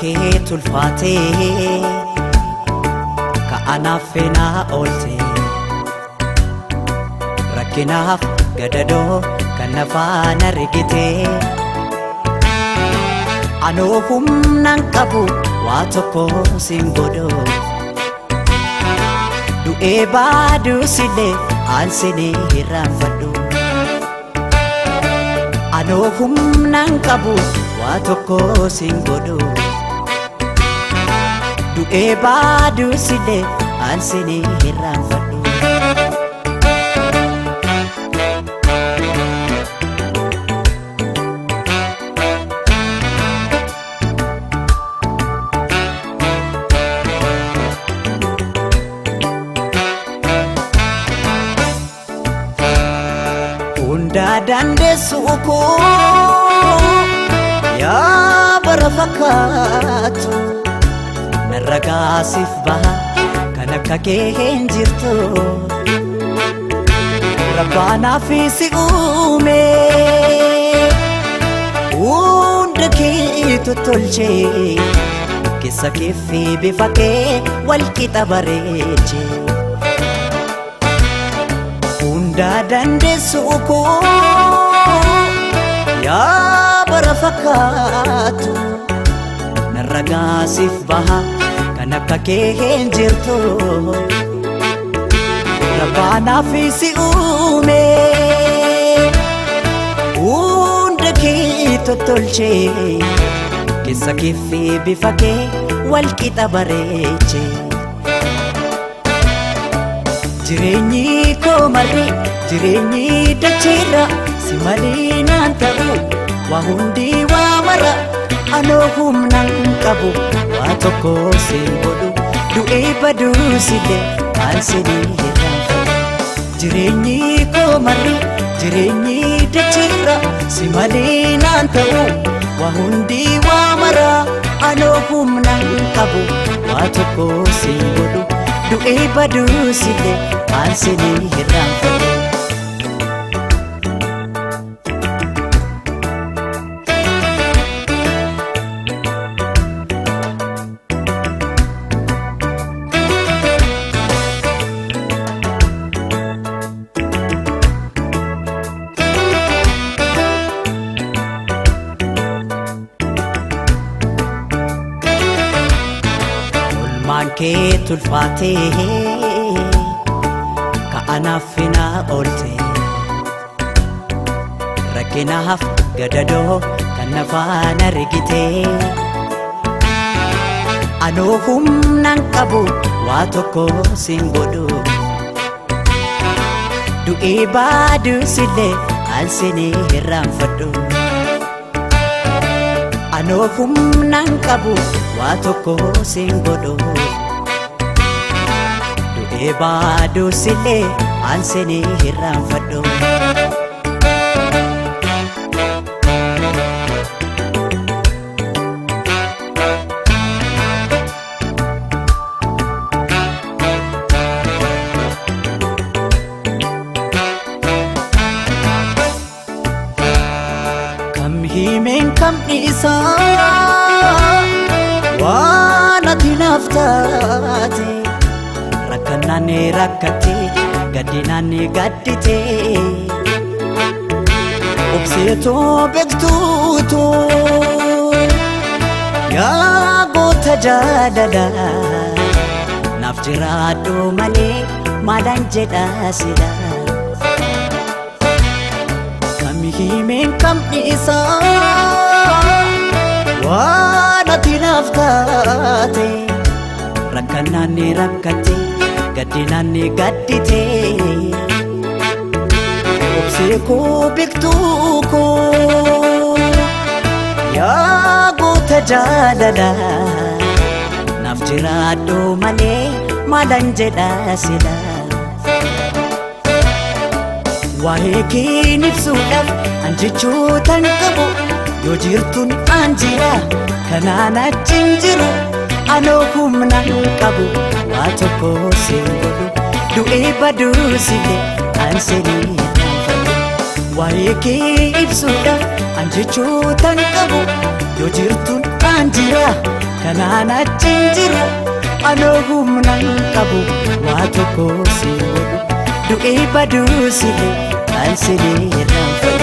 kee tulfaatee ka'anaaf feenaa oolte rakkinaaf gadadoo kan nafaan argitee anoo humnaan qabu waa tokko siin godhoo du'ee baaduusillee aansinii hirraanfadhu anoo humnaan qabu waa tokko siin godhoo du'ee baaduusillee aansinii hirraanfadhu dandeessu koo yaa bara fakkaatu narra gaasiif baha kan akka kee hin jirtu rabbaanaaf si uume hunda kee tottolchee keessa kee fi bifa kee wal qixa bareeche dandeessu koo yaa bara fakkaatu narra gaasiif baha kan akka kee hin jirtu rabbaanaaf si uume hunda kee tottolchee keessa kee fi bifa kee wal qixa bareeche jireenyi koo marri jireenyi dacheerra si malee naan ta'u waa hundi waa mara anoo humnaan qabu waa tokko siin godhu du'ee baduusillee aansinii hirraanfadhu jireenyi koo marri jireenyi dacheerra si malee naan ta'u waa hundi waa mara anoo humnaan qabu waa tokko siin godhu du'ee baduusillee aansinii hirraanfadhu kee tulfaatee ka'anaaf feenaa oolte rakkinaaf gadadoo kan nafaan argitee anoo humnaan qabu waa tokko siin godhu du'ee baaduusillee aansinii hirraanfadhu anoo humnaan qabu waa tokko siin godhu du'ee baaduusillee aansinii hirraanfadhu kam himeen kam dhiisaa waan ati naaf taate rakkannaanni rakkate gaddinaanni gaddite obseetoo beektuutoo yaa goota jaalala naaf jiraadhu malee maalaan jedha sila kam himeen kam dhiisaa waan ati naaf taate rakkannaanni rakkate gaddinaanni gaddite obsee koo beektuu koo yaa goota jaalala naaf jiraadhu malee maalaan jedha sila waa'ee kee ibsuudhaaf an jechootan qabu yoo jirtuun aan jira kanaan achiin jiru anoo humnaan qabu waa tokko siin godhu du'ee baduusillee aansinii hirraanfadhu waa'ee kee ibsuudhaaf an jechootan qabu yoo jirtuun aan jira anaan achiin jira anoo humnaan qabu waa tokko si godhu du'ee baduu si kan si irraanfadhu.